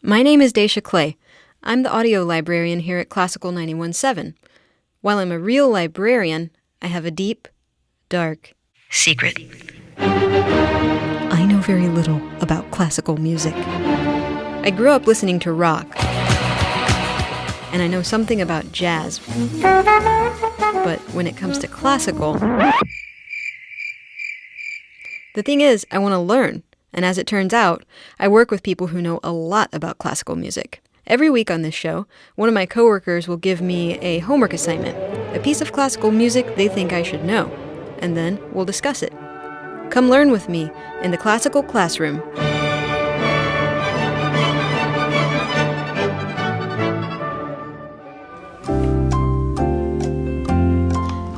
My name is Dacia Clay. I'm the audio librarian here at Classical 91.7. While I'm a real librarian, I have a deep, dark secret. I know very little about classical music. I grew up listening to rock, and I know something about jazz. But when it comes to classical, the thing is, I want to learn. And as it turns out, I work with people who know a lot about classical music. Every week on this show, one of my coworkers will give me a homework assignment, a piece of classical music they think I should know, and then we'll discuss it. Come learn with me in the classical classroom.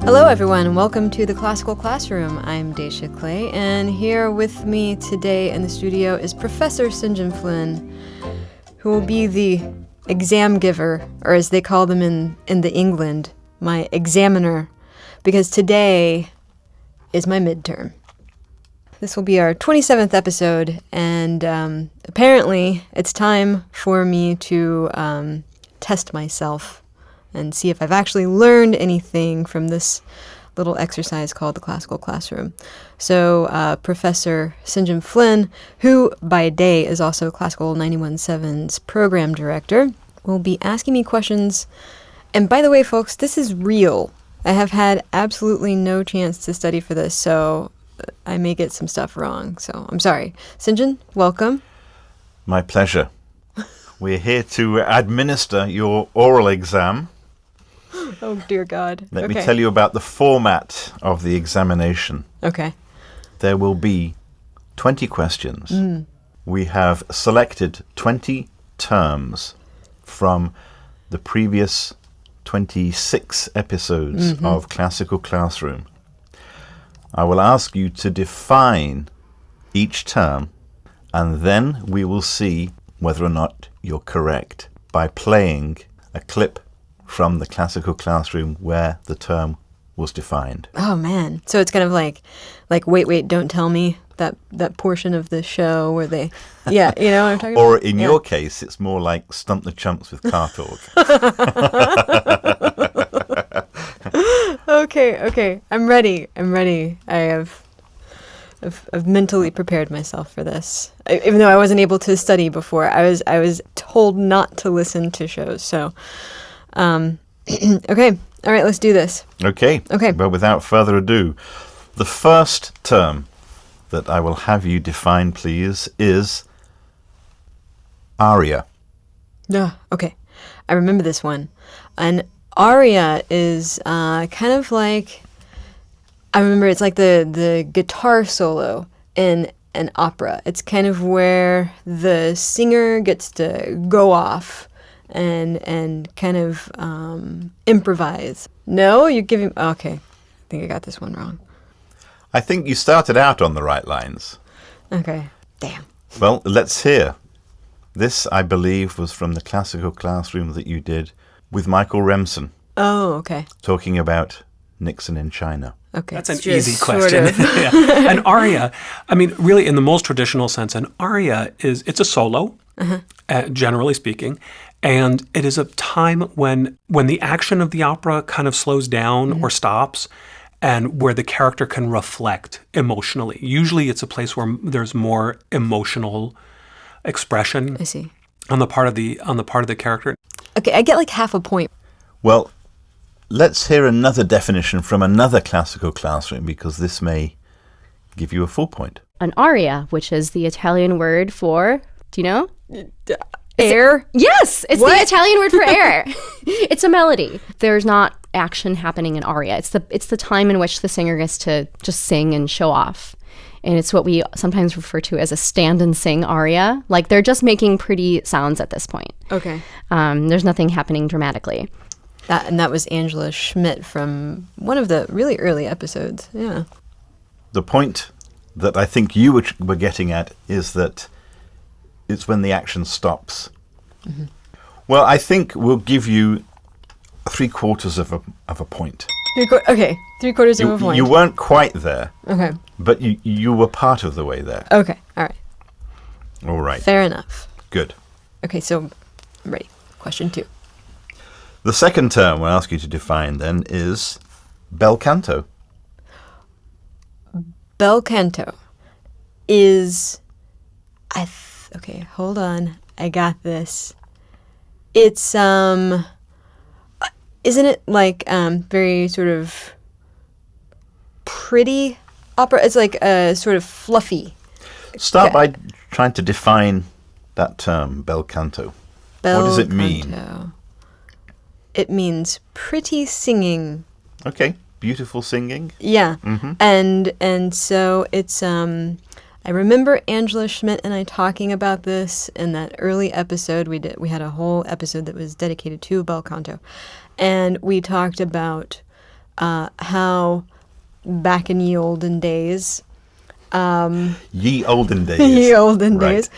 Hello everyone, and welcome to the Classical Classroom. I'm Dacia Clay, and here with me today in the studio is Professor St. John Flynn, who will be the exam giver, or as they call them in the England, my examiner, because today is my midterm. This will be our 27th episode, and apparently it's time for me to test myself and see if I've actually learned anything from this little exercise called the Classical Classroom. So Professor St. John Flynn, who by day is also Classical 91.7's program director, will be asking me questions. And by the way, folks, this is real. I have had absolutely no chance to study for this, so I may get some stuff wrong. So I'm sorry. St. John, welcome. My pleasure. We're here to administer your oral exam. Oh, dear God. Let me tell you about the format of the examination. Okay. There will be 20 questions. We have selected 20 terms from the previous 26 episodes of Classical Classroom. I will ask you to define each term, and then we will see whether or not you're correct by playing a clip from the Classical Classroom where the term was defined. Oh, man. So it's kind of like wait, don't tell me, that portion of the show where they, yeah, you know what I'm talking about? Or in your case, it's more like Stump the Chumps with car talk. Okay. I'm ready. I've mentally prepared myself for this. Even though I wasn't able to study before, I was told not to listen to shows, so... Okay. All right, let's do this. Okay. Well, without further ado, the first term that I will have you define, please, is Aria. Okay. I remember this one. An aria is kind of like, I remember it's like the guitar solo in an opera. It's kind of where the singer gets to go off and kind of improvise. No, you're giving... Okay, I think I got this one wrong. I think you started out on the right lines. Okay, damn. Well, let's hear. This, I believe, was from the Classical Classroom that you did with Michael Remsen. Oh, okay. Talking about Nixon in China. Okay. That's an easy question. Yeah. An aria, I mean, really in the most traditional sense, an aria it's a solo, generally speaking. And it is a time when the action of the opera kind of slows down or stops, and where the character can reflect emotionally. Usually it's a place where there's more emotional expression. I see. On the part of the character. Okay, I get like half a point. Well, let's hear another definition from another Classical Classroom, because this may give you a full point. An aria, which is the Italian word for, do you know? Air? Yes, it's the Italian word for air. It's a melody. There's not action happening in aria. It's the time in which the singer gets to just sing and show off. And it's what we sometimes refer to as a stand and sing aria. Like they're just making pretty sounds at this point. Okay. There's nothing happening dramatically. That was Angela Schmidt from one of the really early episodes. Yeah. The point that I think you were getting at is that it's when the action stops. Well, I think we'll give you 3/4 of a point. Okay, 3/4 of a point. You weren't quite there. Okay. But you were part of the way there. Okay, all right. All right. Fair enough. Good. Okay, so I'm ready. Question 2. The second term we'll ask you to define then is Bel Canto. Bel Canto is... okay, hold on. I got this. It's, isn't it like very sort of pretty opera? It's like sort of fluffy. Start by trying to define that term, Bel Canto. Bel What does it mean? Canto. It means pretty singing. Okay, beautiful singing. Yeah, and so it's I remember Angela Schmidt and I talking about this in that early episode. We had a whole episode that was dedicated to Bel Canto, and we talked about how back in ye olden days, Ye olden days. ye olden Right. days,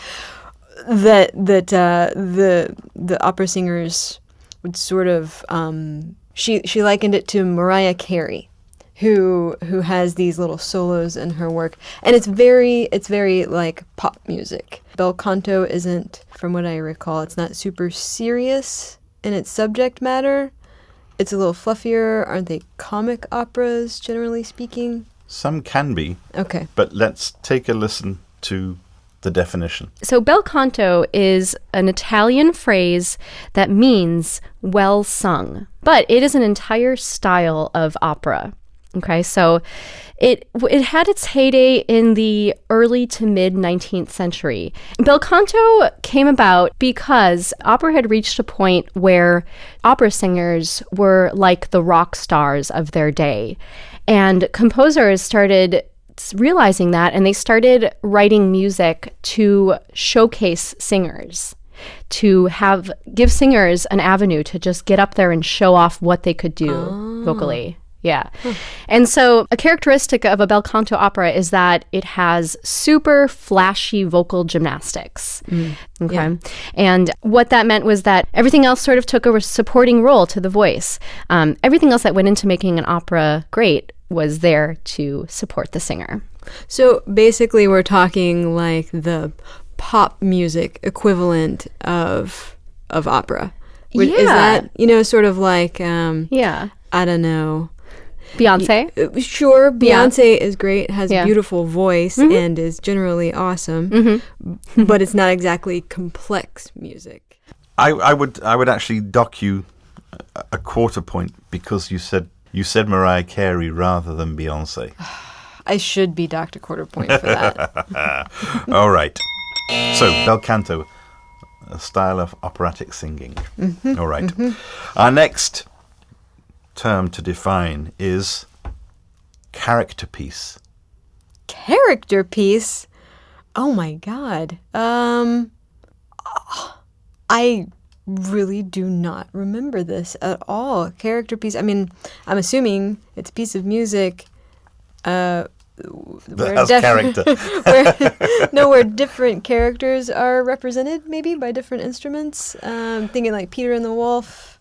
that the opera singers would sort of she likened it to Mariah Carey, who has these little solos in her work, and it's very like pop music. Bel Canto isn't, from what I recall, it's not super serious in its subject matter. It's a little fluffier. Aren't they comic operas, generally speaking? Some can be, Okay. but let's take a listen to the definition. So bel canto is an Italian phrase that means well sung, but it is an entire style of opera. Okay, so it had its heyday in the early to mid 19th century. Bel canto came about because opera had reached a point where opera singers were like the rock stars of their day. And composers started realizing that, and they started writing music to showcase singers, to give singers an avenue to just get up there and show off what they could do vocally. Yeah. And so a characteristic of a bel canto opera is that it has super flashy vocal gymnastics. Okay. Yeah. And what that meant was that everything else sort of took a supporting role to the voice. Everything else that went into making an opera great was there to support the singer. So basically, we're talking like the pop music equivalent of opera. Is Yeah. that, sort of like, Yeah. I don't know. Beyonce? Sure, Yeah. Beyonce is great, has Yeah. a beautiful voice, and is generally awesome, but it's not exactly complex music. I would actually dock you a quarter point because you said Mariah Carey rather than Beyonce. I should be docked a quarter point for that. All right. So bel canto, a style of operatic singing. All right. Our next term to define is character piece. Character piece? Oh my god. I really do not remember this at all. Character piece. I mean, I'm assuming it's a piece of music That has character. where different characters are represented, maybe by different instruments. Thinking like Peter and the Wolf.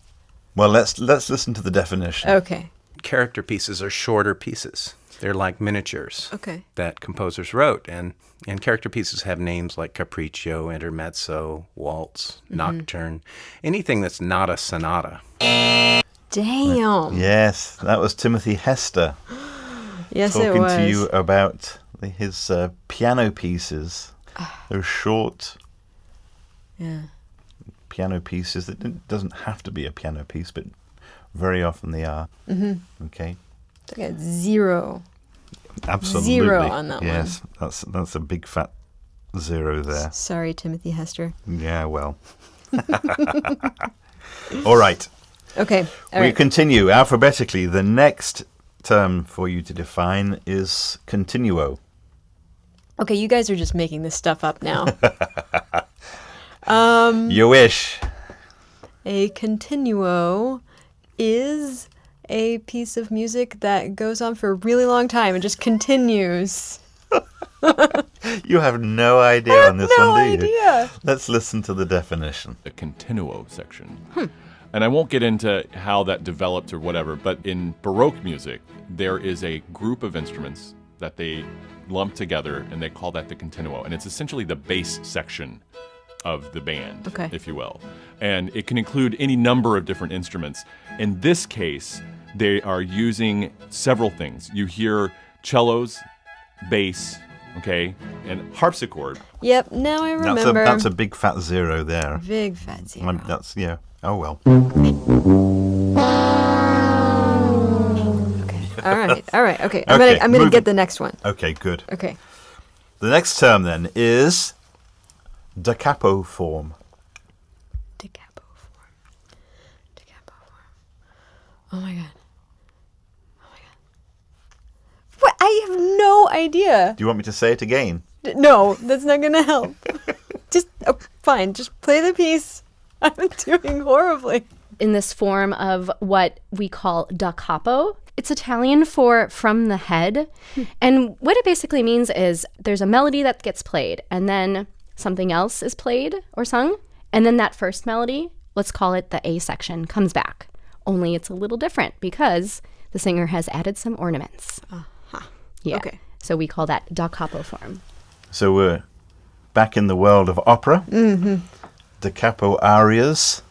Well, let's listen to the definition. Okay. Character pieces are shorter pieces. They're like miniatures Okay. that composers wrote. And character pieces have names like capriccio, intermezzo, waltz, nocturne, anything that's not a sonata. Damn. Yes, that was Timothy Hester Yes, it talking was. to you about his piano pieces. Those short Yeah. piano pieces that doesn't have to be a piano piece, but very often they are. Okay, I got 0. absolutely. 0 on that yes, that's a big fat 0 there. Sorry, Timothy Hester. Yeah, well. All right. Okay. All We right. continue alphabetically. The next term for you to define is continuo. Okay, you guys are just making this stuff up now. You wish. A continuo is a piece of music that goes on for a really long time and just continues. You have no idea on this no one, do you? idea. Let's listen to the definition. The continuo section. And I won't get into how that developed or whatever, but in Baroque music, there is a group of instruments that they lump together and they call that the continuo. And it's essentially the bass section of the band, Okay. if you will. And it can include any number of different instruments. In this case, they are using several things. You hear cellos, bass, okay, and harpsichord. Yep, now I remember. That's a big fat zero there. Big fat zero. That's, yeah. Oh, well. Okay. All right. Okay. Okay, I'm gonna moving. get the next one. Okay, good. Okay. The next term then is da capo form. Da capo form. Da capo form. Oh my god. What? I have no idea. Do you want me to say it again? No, that's not gonna help. Just fine. Just play the piece. I'm doing horribly. In this form of what we call da capo. It's Italian for from the head. And what it basically means is there's a melody that gets played and then something else is played or sung. And then that first melody, let's call it the A section, comes back. Only it's a little different because the singer has added some ornaments. Yeah. Okay. So we call that da capo form. So we're back in the world of opera. Mm-hmm. Da capo arias,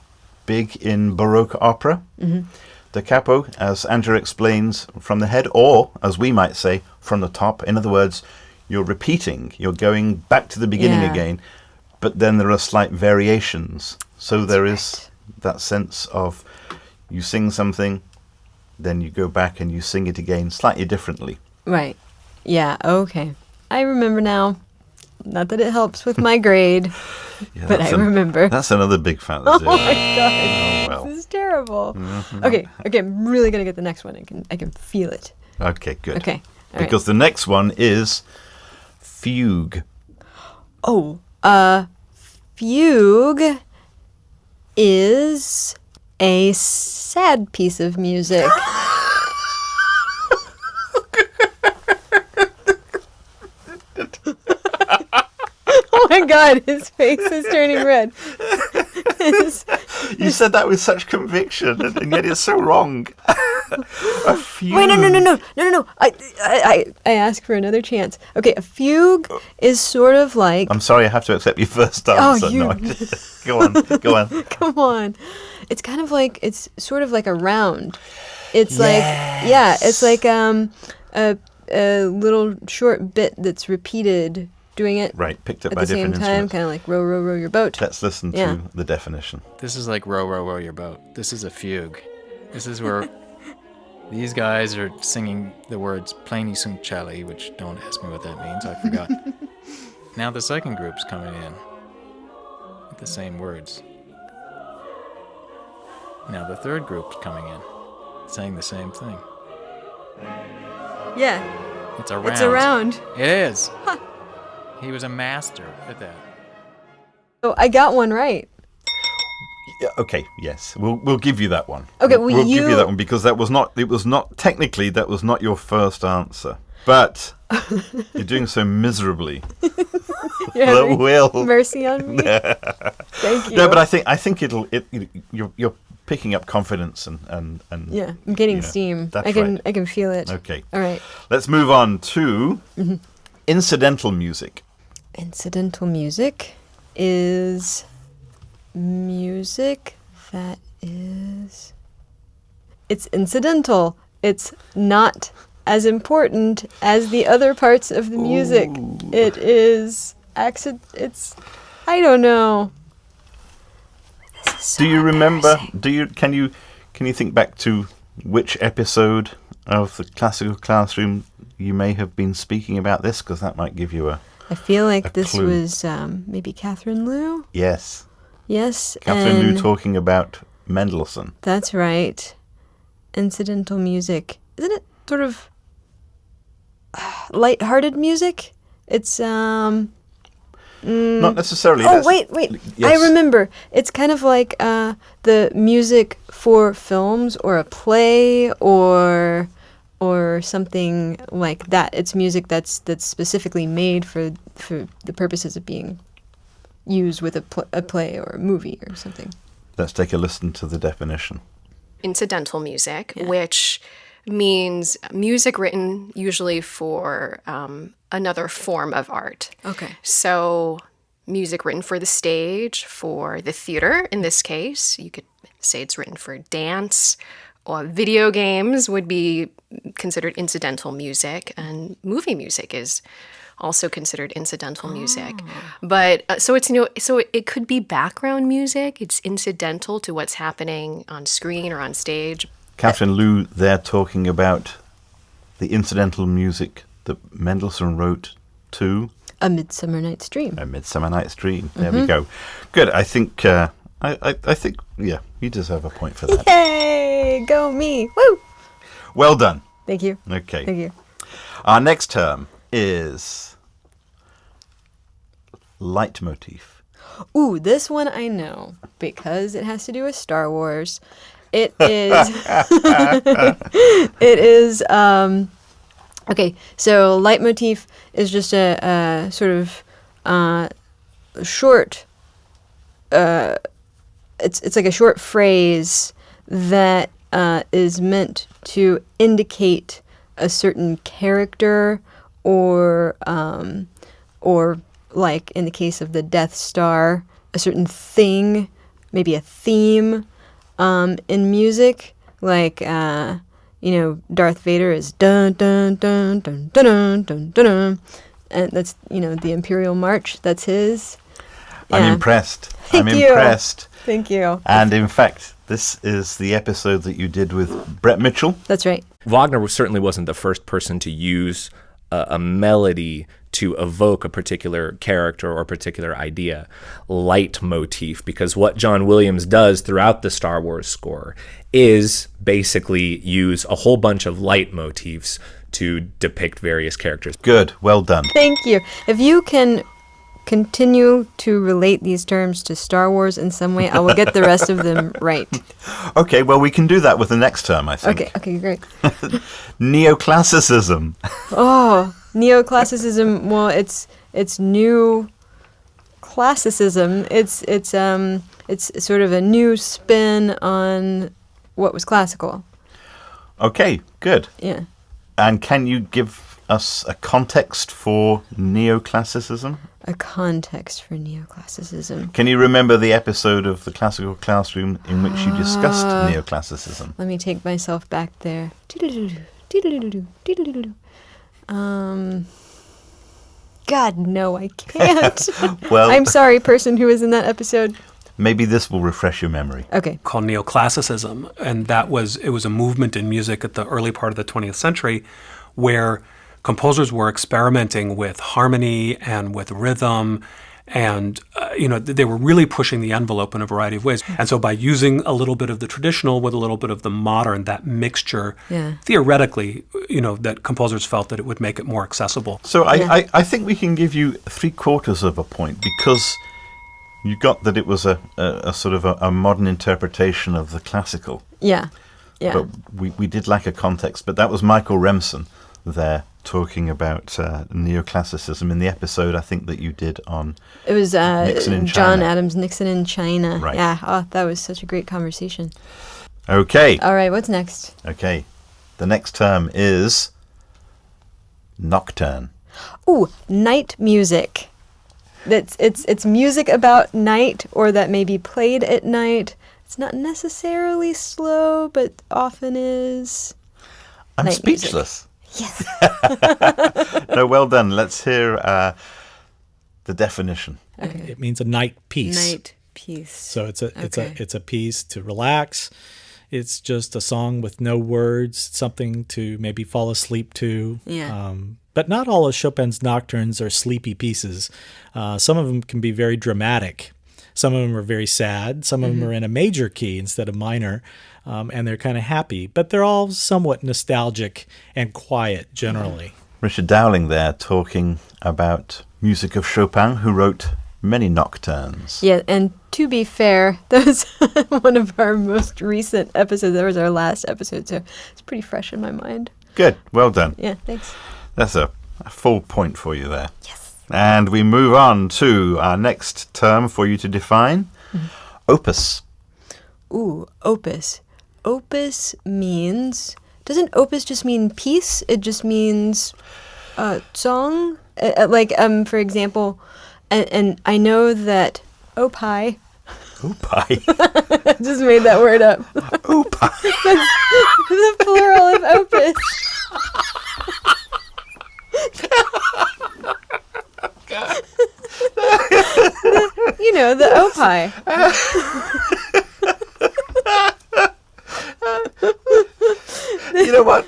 big in Baroque opera. Mm-hmm. Da capo, as Andrew explains, from the head, or, as we might say, from the top. In other words, you're repeating, you're going back to the beginning Yeah. again, but then there are slight variations. So there is that sense of you sing something, then you go back and you sing it again slightly differently. Right. Yeah. Okay. I remember now. Not that it helps with my grade, Yeah, but I remember. That's another big fat Oh zero. my god. Oh, well. This is terrible. Okay. I'm really gonna get the next one. I can feel it. Okay, good. Okay. All right. Because the next one is fugue. Oh, fugue is a sad piece of music. Oh my god, his face is turning red. You said that with such conviction, and yet it's so wrong. A fugue. Wait, no. I ask for another chance. Okay, a fugue is sort of like. I'm sorry, I have to accept your first answer. you- No, go on. Come on. It's kind of like, it's sort of like a round. It's like, yeah, it's like a little short bit that's repeated, doing it Right, picked up at by the same different time, instruments. kind of like row, row, row your boat. Let's listen Yeah. to the definition. This is like row, row, row your boat. This is a fugue. This is where these guys are singing the words Pleni sunt celli, which don't ask me what that means. I forgot. Now the second group's coming in with the same words. Now the third group's coming in, saying the same thing. Yeah, It's a round. it's a round. It is. He was a master at that. So I got one right. Yeah, okay, yes, we'll give you that one. Okay, well, we'll give you- you that one because that was not technically that was not your first answer, but you're doing so miserably. Yeah, That will. mercy on me. Thank you. No, but I think you're picking up confidence and Yeah, I'm getting you know, steam. that's I can right. I can feel it. Okay. All right. Let's move on to incidental music. Incidental music is music that is. It's incidental. It's not as important as the other parts of the music. It is It's. I don't know. This is so Do you remember? embarrassing. Can you think back to which episode of the classical classroom you may have been speaking about this? Because that might give you a I feel like a this clue. was maybe Catherine Liu. yes. Yes, Catherine and Liu talking about Mendelssohn. that's right. Incidental music, isn't it? Sort of light-hearted music. It's Not necessarily. Oh that's- wait! Yes. I remember. It's kind of like the music for films or a play or something like that. It's music that's specifically made for the purposes of being used with a play or a movie or something. Let's take a listen to the definition. Incidental music, which means music written usually for another form of art. Okay. So music written for the stage, for the theater in this case. You could say it's written for dance, or video games would be considered incidental music, and movie music is also considered incidental music. But so it's so it could be background music. It's incidental to what's happening on screen or on stage. Catherine Liu, they're talking about the incidental music that Mendelssohn wrote to A Midsummer Night's Dream. A Midsummer Night's Dream. There we go. Good. I think I think you deserve a point for that. Yay! Go me! Woo! Well done. Thank you. Okay. Thank you. Our next term is leitmotif. Ooh, this one I know because it has to do with Star Wars. It is. It is. Okay, so leitmotif is just a sort of short. It's like a short phrase that is meant to indicate a certain character, or like in the case of the Death Star, a certain thing, maybe a theme. In music, like Darth Vader is dun dun dun dun dun dun dun dun, dun. And that's the Imperial March. That's his. I'm Yeah. impressed. Thank I'm you. impressed. Thank you. And in fact, this is the episode that you did with Brett Mitchell. That's right. Wagner certainly wasn't the first person to use a melody to evoke a particular character or particular idea, leitmotif, because what John Williams does throughout the Star Wars score is basically use a whole bunch of leitmotifs to depict various characters. Good. Well done. Thank you. If you can continue to relate these terms to Star Wars in some way, I will get the rest of them right. Okay, well, we can do that with the next term, I think. Okay, great. Neoclassicism. Oh, neoclassicism. Well, it's new classicism. It's sort of a new spin on what was classical. Okay, good. Yeah. And can you give us a context for neoclassicism? A context for neoclassicism. Can you remember the episode of the Classical Classroom in which you discussed neoclassicism? Let me take myself back there. God, no, I can't. Well, I'm sorry, person who was in that episode. maybe this will refresh your memory. Okay. Called Neoclassicism, and it was a movement in music at the early part of the 20th century where composers were experimenting with harmony and with rhythm, and they were really pushing the envelope in a variety of ways. And so by using a little bit of the traditional with a little bit of the modern, that mixture, theoretically, that composers felt that it would make it more accessible. So I think we can give you 3/4 of a point because you got that it was a sort of a modern interpretation of the classical. Yeah. Yeah. But we did lack a context. But that was Michael Remsen there talking about neoclassicism in the episode I think that you did on It was Nixon in John China. Adams, Nixon in China. Right. Yeah. Oh, that was such a great conversation. Okay. All right, what's next? Okay. The next term is Nocturne. Ooh, night music. It's music about night, or that may be played at night. It's not necessarily slow, but often is. I'm Night music. speechless. Yes. No, well done. Let's hear the definition. Okay. It means a night piece. Night piece. So it's Okay. a piece to relax. It's just a song with no words, something to maybe fall asleep to. Yeah. But not all of Chopin's nocturnes are sleepy pieces. Some of them can be very dramatic. Some of them are very sad. Some of them are in a major key instead of minor, and they're kind of happy. But they're all somewhat nostalgic and quiet generally. Richard Dowling there talking about music of Chopin, who wrote many nocturnes. Yeah, and to be fair, that was one of our most recent episodes. That was our last episode, so it's pretty fresh in my mind. Good. Well done. Yeah, thanks. That's a full point for you there. Yes. And we move on to our next term for you to define. Opus. Ooh, opus. Opus means... Doesn't opus just mean piece? It just means song? For example, And I know that opie. Opie. I just made that word up. Opie. The plural of opus. You know, the opie. You know what?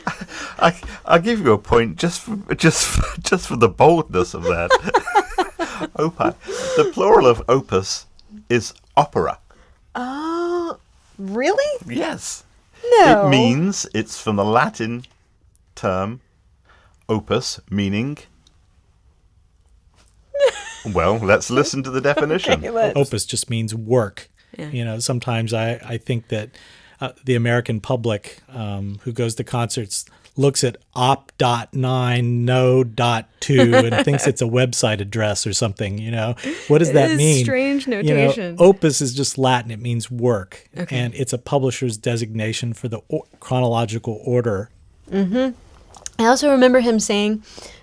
I'll give you a point just for the boldness of that. Opie. The plural of opus is opera. Oh, really? Yes. No. It means, it's from the Latin term opus, meaning... Well, let's listen to the definition. Okay, let's. Opus just means work. Yeah. You know, sometimes I think that the American public who goes to concerts looks at op.9 no.2 and thinks it's a website address or something, you know. What does that is mean? strange You notation. know, opus is just Latin. It means work. Okay. And it's a publisher's designation for the chronological order. I also remember him saying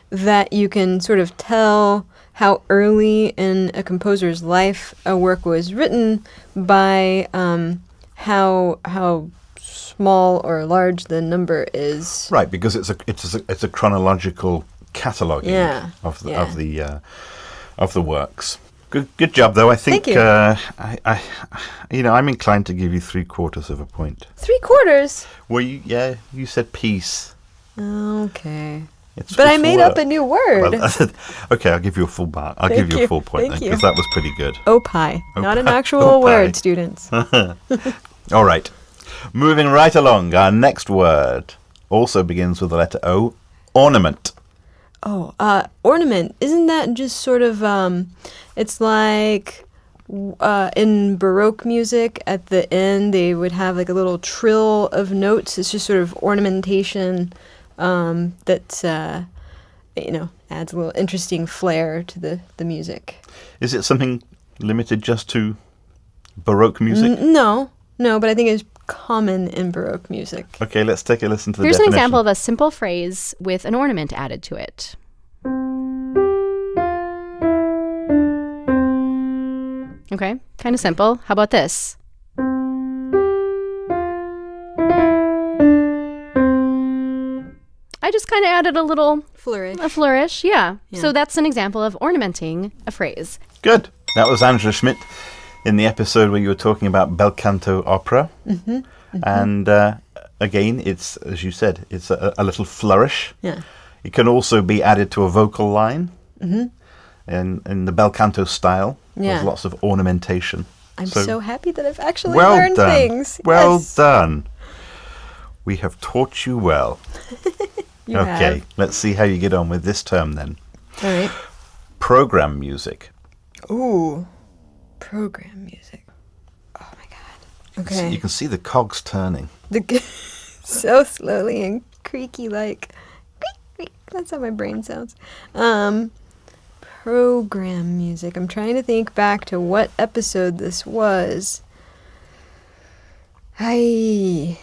that you can sort of tell how early in a composer's life a work was written by how small or large the number is. Right, because it's a chronological cataloguing Yeah, of the yeah. of the works. Good job, though. I think Thank you. I'm inclined to give you 3/4 of a point. 3/4. Well, you said piece. Okay. It's But I made up a new word. Well, okay, I'll give you a full mark. I'll Thank give you you. a full point Thank then, you. because that was pretty good. Opie. Not an Opie. actual Opie. word, students. All right. Moving right along, our next word also begins with the letter O, ornament. Oh, ornament. Isn't that just sort of, it's like in Baroque music, at the end, they would have like a little trill of notes. It's just sort of ornamentation that, adds a little interesting flair to the music. Is it something limited just to Baroque music? No, but I think it's common in Baroque music. Okay, let's take a listen to the Here's an definition. example of a simple phrase with an ornament added to it. Okay, kind of simple. How about this? I just kind of added a little Flourish. a flourish, yeah. So that's an example of ornamenting a phrase. Good. That was Angela Schmidt in the episode where you were talking about Bel Canto opera. And again, it's, as you said, it's a little flourish. Yeah. It can also be added to a vocal line. In the Bel Canto style. Yeah. There's lots of ornamentation. I'm so happy that I've actually well learned done. things. Well Yes. done. We have taught you well. You Okay, have. let's see how you get on with this term then. All right. Program music. Ooh. Program music. Oh my god. Okay. You can see the cogs turning. So slowly and creaky like. Creak, creak. That's how my brain sounds. Program music. I'm trying to think back to what episode this was. Ay,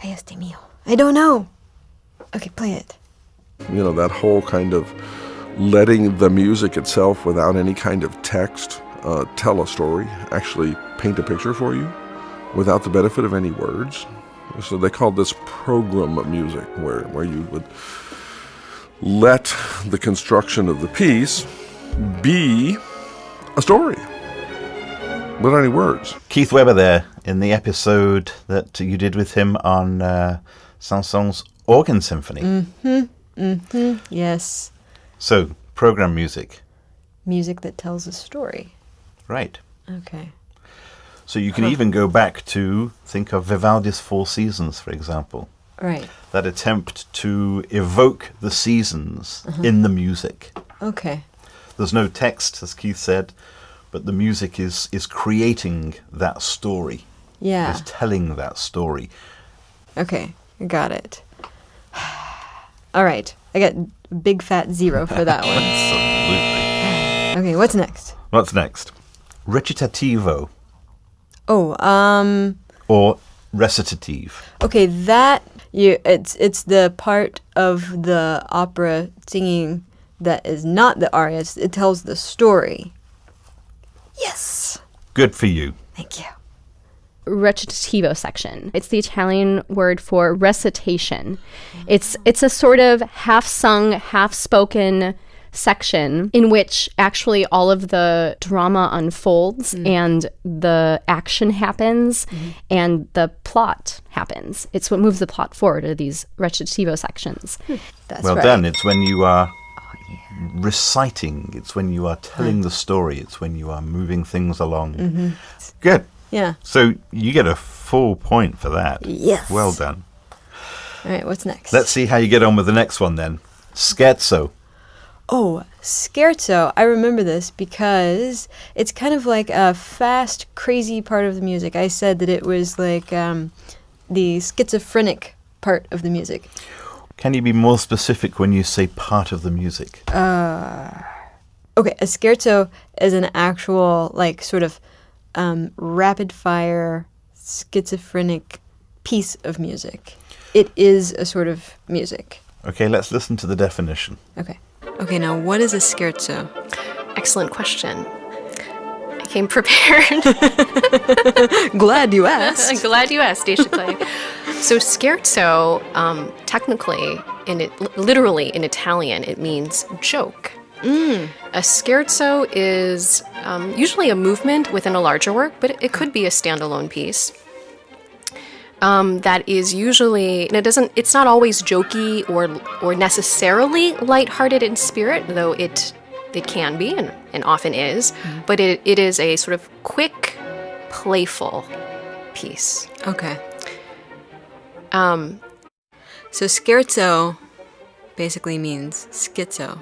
Dios mío. I don't know. Okay, play it. You know, that whole kind of letting the music itself without any kind of text tell a story, actually paint a picture for you without the benefit of any words. So they called this program music, where you would let the construction of the piece be a story without any words. Keith Webber there in the episode that you did with him on Saint-Saëns Organ Symphony. Yes. So, program music. Music that tells a story. Right. Okay. So you can even go back to, think of Vivaldi's Four Seasons, for example. Right. That attempt to evoke the seasons in the music. Okay. There's no text, as Keith said, but the music is creating that story. Yeah. Is telling that story. Okay. I got it. All right. I got big fat 0 for that one. Absolutely. Okay, what's next? What's next? Recitativo Oh, or recitative. okay, it's the part of the opera singing that is not the aria. It tells the story. Yes. Good for you. Thank you. Recitativo section. It's the Italian word for recitation. It's a sort of half-sung, half-spoken section in which actually all of the drama unfolds and the action happens and the plot happens. It's what moves the plot forward, are these recitativo sections. That's Well right. done. It's when you are reciting. It's when you are telling the story. It's when you are moving things along. Good. Yeah. So you get a full point for that. Yes. Well done. All right, what's next? Let's see how you get on with the next one then. Scherzo. Oh, scherzo. I remember this because it's kind of like a fast, crazy part of the music. I said that it was like the schizophrenic part of the music. Can you be more specific when you say part of the music? Okay, a scherzo is an actual, like, sort of rapid-fire, schizophrenic piece of music. It is a sort of music. Okay, let's listen to the definition. Okay. Okay, now what is a scherzo? Excellent question. I came prepared. Glad you asked. Glad you asked, Dacia Clay. So scherzo, technically, literally in Italian, it means joke. A scherzo is usually a movement within a larger work, but it could be a standalone piece. That is usually, and it's not always jokey or necessarily lighthearted in spirit, though it can be and often is, but it is a sort of quick, playful piece. Okay. So scherzo basically means schizo.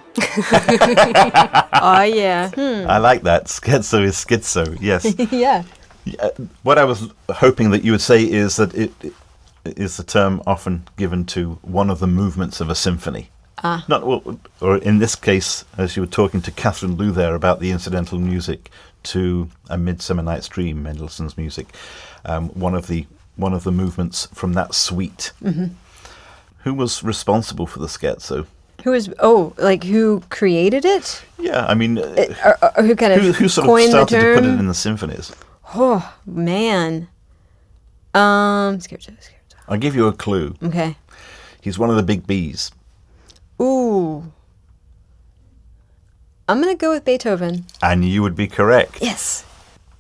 Oh, yeah. I like that. Scherzo is schizo, yes. Yeah. What I was hoping that you would say is that it is the term often given to one of the movements of a symphony. Or in this case, as you were talking to Catherine Liu there about the incidental music to A Midsummer Night's Dream, Mendelssohn's music, one of the movements from that suite. Who was responsible for the scherzo? Who created it? Yeah, I mean, Or who kind of who sort of coined the started to put it term? in the symphonies? Oh, man. Scherzo. I'll give you a clue. Okay. He's one of the big B's. Ooh. I'm going to go with Beethoven. And you would be correct. Yes.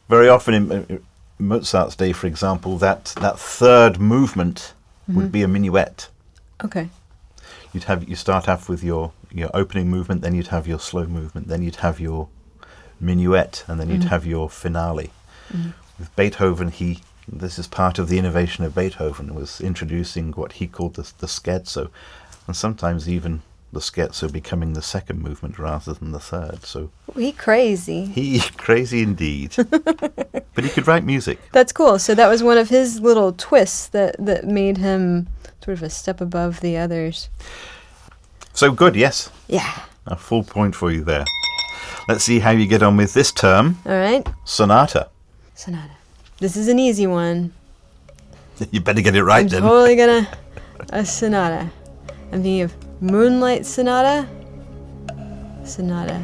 Very often in Mozart's day, for example, that third movement would be a minuet. Okay. You start off with your opening movement, then you'd have your slow movement, then you'd have your minuet, and then you'd have your finale. With Beethoven, this is part of the innovation of Beethoven, was introducing what he called the scherzo, and sometimes even the scherzo becoming the second movement rather than the third. So He crazy. he crazy indeed. But he could write music. That's cool. So that was one of his little twists that made him sort of a step above the others. So good, yes. Yeah. A full point for you there. Let's see how you get on with this term. All right. Sonata. Sonata. This is an easy one. You better get it right I'm then. totally gonna... A sonata. I'm thinking of Moonlight Sonata. Sonata.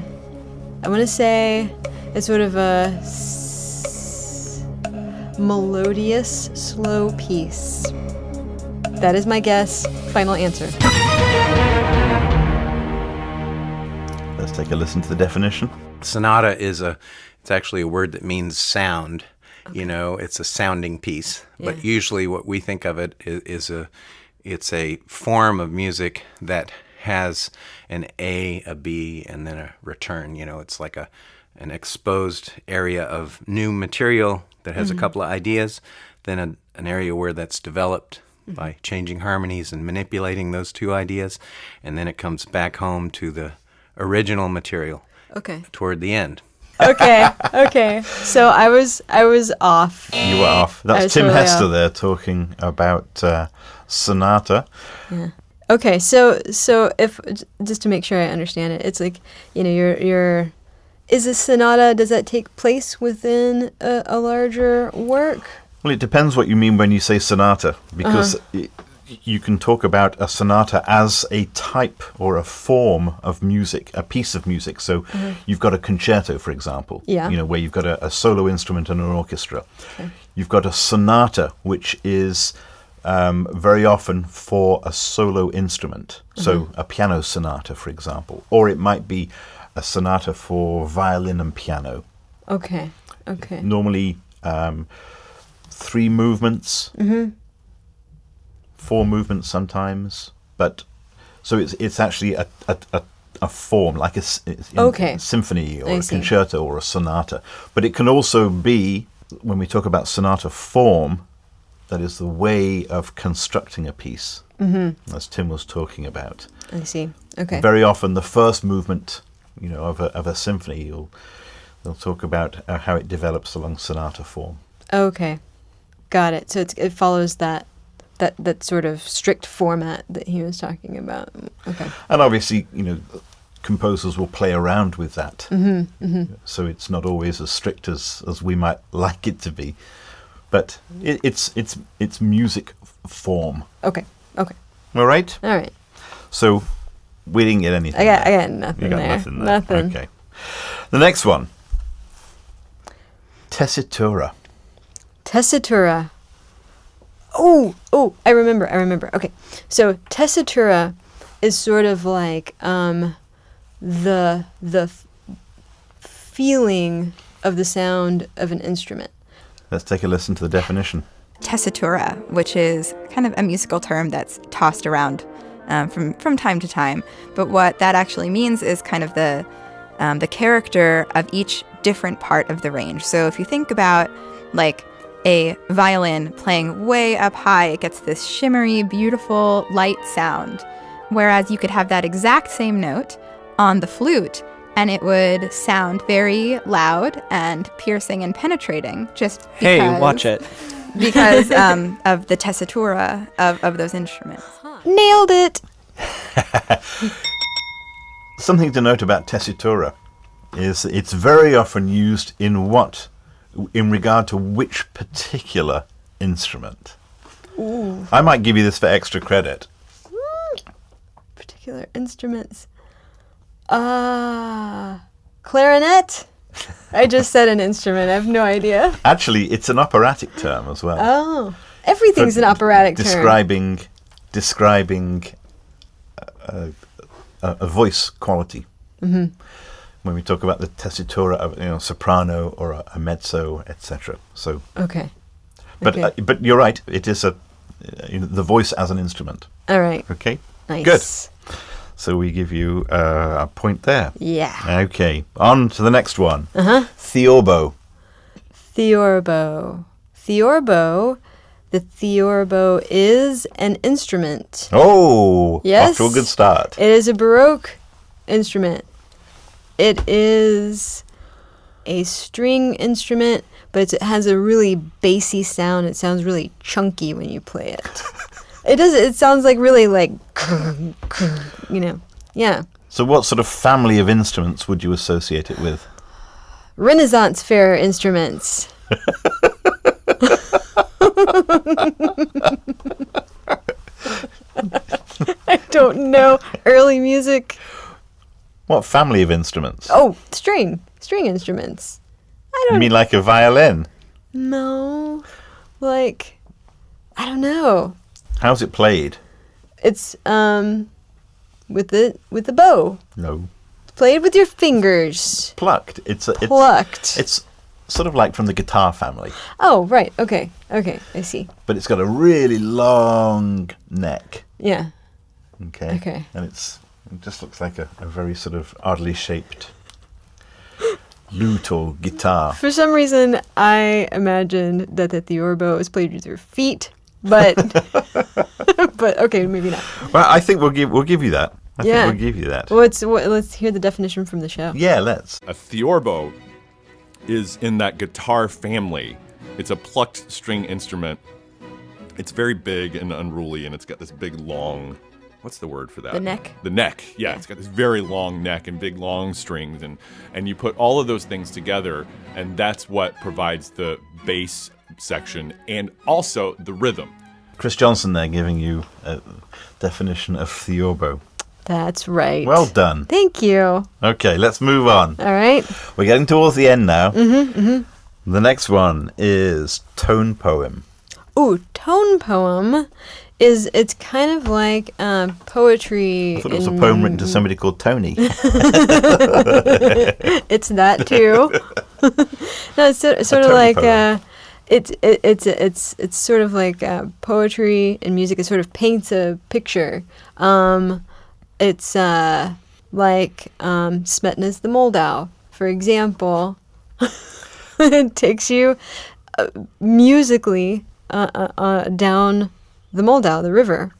I want to say it's sort of a melodious, slow piece. That is my guess. Final answer. Let's take a listen to the definition. Sonata it's actually a word that means sound. Okay. You know, it's a sounding piece. Yeah. But usually what we think of it is it's a form of music that has an A, a B, and then a return. You know, it's like an exposed area of new material that has a couple of ideas, then an area where that's developed by changing harmonies and manipulating those two ideas, and then it comes back home to the original material. Okay. Toward the end. Okay. So I was off. You were off. That's Tim totally Hester off. there talking about sonata. Yeah. Okay. So if just to make sure I understand it, it's like, you know, your is a sonata, does that take place within a larger work? Well, it depends what you mean when you say sonata, because you can talk about a sonata as a type or a form of music, a piece of music. So you've got a concerto, for example, Yeah. where you've got a solo instrument and an orchestra. Okay. You've got a sonata, which is very often for a solo instrument. So a piano sonata, for example, or it might be a sonata for violin and piano. Okay. Normally 3 movements, 4 movements sometimes, but so it's actually a form like a symphony or I a see. concerto or a sonata. But it can also be, when we talk about sonata form, that is the way of constructing a piece, as Tim was talking about. I see. Okay. Very often, the first movement, of a symphony, they'll talk about how it develops along sonata form. Okay. Got it. So it follows that sort of strict format that he was talking about. Okay. And obviously, composers will play around with that. So it's not always as strict as we might like it to be. But it's music form. Okay. All right? All right. So we didn't get anything. I there. got nothing You got there. nothing there. Nothing. Okay. The next one. Tessitura. Tessitura. Oh, I remember. Okay. So tessitura is sort of like the feeling of the sound of an instrument. Let's take a listen to the definition. Tessitura, which is kind of a musical term that's tossed around from time to time. But what that actually means is kind of the character of each different part of the range. So if you think about like a violin playing way up high, it gets this shimmery, beautiful, light sound. Whereas you could have that exact same note on the flute, and it would sound very loud and piercing and penetrating, just because, Hey, watch it. because of the tessitura of those instruments. Nailed it. Something to note about tessitura is it's very often used in regard to which particular instrument. Ooh. I might give you this for extra credit. Particular instruments. Clarinet? I just said an instrument. I have no idea. Actually, it's an operatic term as well. Oh. Everything's an operatic term. Describing a voice quality. Mm-hmm. When we talk about the tessitura of soprano or a mezzo, etc. So Okay. But you're right. It is the voice as an instrument. All right. Okay. Nice. Good. So we give you a point there. Yeah. Okay. On to the next one. Theorbo. Theorbo. Theorbo. The theorbo is an instrument. Oh. Yes. Off to a good start. It is a Baroque instrument. It is a string instrument, but it has a really bassy sound. It sounds really chunky when you play it. It sounds like really like, yeah. So what sort of family of instruments would you associate it with? Renaissance fair instruments. I don't know. Early music. What family of instruments? Oh, string instruments. You mean like a violin? No, like, I don't know. How's it played? It's with the bow. No. Played with your fingers. Plucked. It's Plucked. It's sort of like from the guitar family. Oh, right. Okay, I see. But it's got a really long neck. Yeah. Okay. Okay. And it just looks like a very sort of oddly shaped lute or guitar. For some reason, I imagined that the theorbo is played with your feet, but but okay, maybe not. Well, I think we'll give you that. I Yeah. think we'll give you that. Let's hear the definition from the show. Yeah, let's. A theorbo is in that guitar family. It's a plucked string instrument. It's very big and unruly, and it's got this big long... What's the word for that? The neck? The neck, yeah. It's got this very long neck and big long strings, and you put all of those things together, and that's what provides the bass section and also the rhythm. Chris Johnson there giving you a definition of theorbo. That's right. Well done. Thank you. Okay, let's move on. All right. We're getting towards the end now. The next one is tone poem. Ooh, tone poem it's kind of like poetry. I thought it was a poem written to somebody called Tony. It's that too. No, it's sort of like it's sort of like poetry and music. It sort of paints a picture. It's like Smetana's The Moldau, for example. It takes you musically down the Moldau, the river,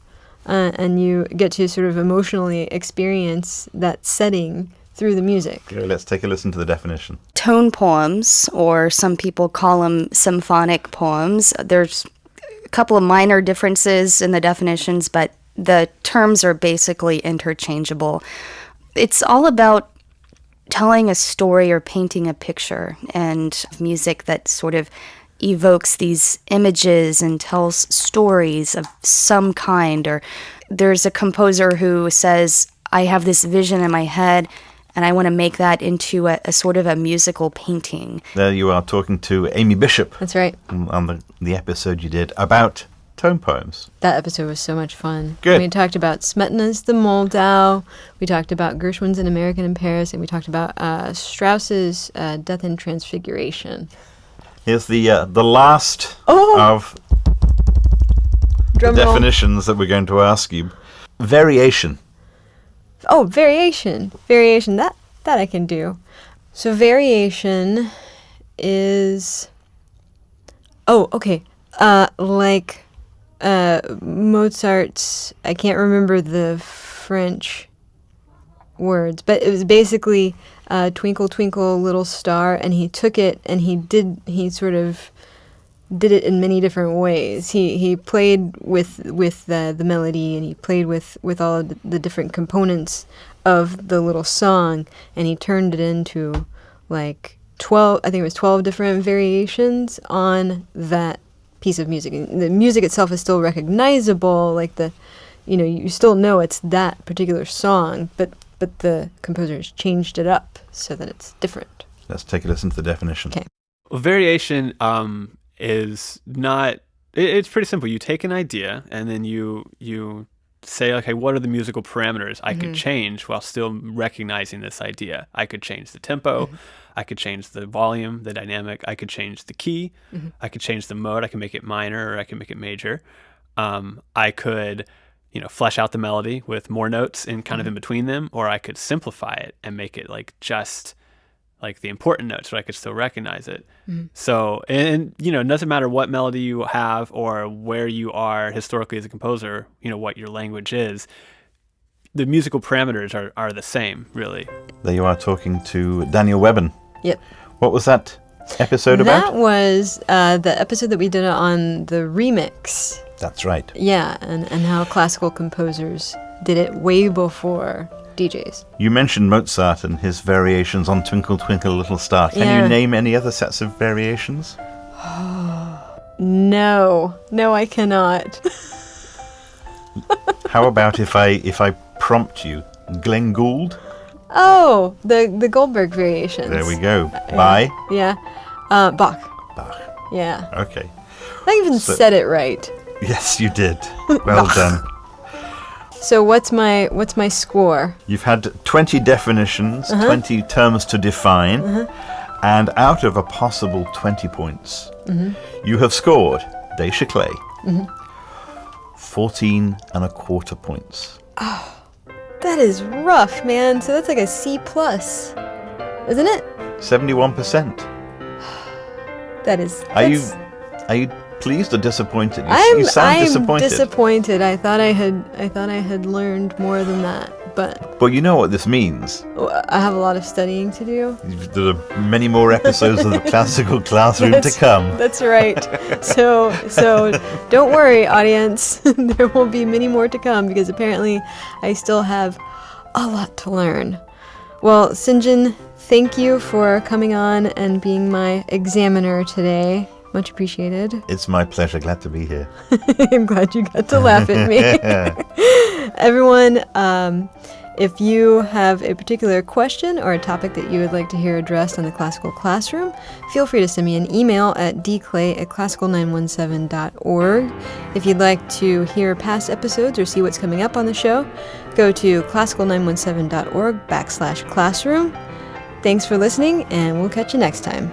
and you get to sort of emotionally experience that setting through the music. Okay, let's take a listen to the definition. Tone poems, or some people call them symphonic poems. There's a couple of minor differences in the definitions, but the terms are basically interchangeable. It's all about telling a story or painting a picture, and music that sort of evokes these images and tells stories of some kind. Or there's a composer who says, I have this vision in my head and I want to make that into a sort of a musical painting. There you are talking to Amy Bishop. That's right. On the episode you did about tone poems. That episode was so much fun. Good. We talked about Smetana's The Moldau, we talked about Gershwin's An American in Paris, and we talked about Strauss's Death and Transfiguration. Here's the last of the definitions that we're going to ask you. Variation. Oh, variation. Variation. That I can do. So variation is... Oh, okay. Like Mozart's... I can't remember the French words, but it was basically Twinkle, Twinkle, Little Star, and he took it and he sort of did it in many different ways. He played with the melody, and he played with all of the different components of the little song, and he turned it into like 12, I think it was 12 different variations on that piece of music. And the music itself is still recognizable, like you still know it's that particular song, but the composer has changed it up so that it's different. Let's take a listen to the definition. Okay. Well, variation is not... It's pretty simple. You take an idea and then you say, okay, what are the musical parameters I could change while still recognizing this idea? I could change the tempo. I could change the volume, the dynamic. I could change the key. I could change the mode. I can make it minor or I can make it major. I could... flesh out the melody with more notes in kind of in between them, or I could simplify it and make it like just like the important notes, but I could still recognize it. So, and it doesn't matter what melody you have or where you are historically as a composer, what your language is, the musical parameters are the same, really. There you are talking to Daniel Webben. Yep. What was that episode about? That was the episode that we did on the remix. That's right. Yeah, and how classical composers did it way before DJs. You mentioned Mozart and his variations on Twinkle, Twinkle, Little Star. Can you name any other sets of variations? No, I cannot. How about if I prompt you? Glenn Gould? Oh, the Goldberg variations. There we go. By? Yeah. Bach. Yeah. Okay. I even said it right. Yes, you did. Well done. So what's my score? You've had 20 definitions, 20 terms to define, and out of a possible 20 points, you have scored, Dacia Clay, 14 1/4 points. Oh, that is rough, man. So that's like a C+, isn't it? 71%. That is... Are you pleased or disappointed? You sound disappointed. I'm disappointed. I thought I had learned more than that, but... Well, you know what this means. I have a lot of studying to do. There are many more episodes of the Classical Classroom to come. That's right. So don't worry, audience. There will be many more to come, because apparently I still have a lot to learn. Well, Sinjin, thank you for coming on and being my examiner today. Much appreciated. It's my pleasure. Glad to be here. I'm glad you got to laugh at me. Everyone, if you have a particular question or a topic that you would like to hear addressed on the Classical Classroom, feel free to send me an email at dclay@classical917.org. If you'd like to hear past episodes or see what's coming up on the show, go to classical917.org/classroom. Thanks for listening, and we'll catch you next time.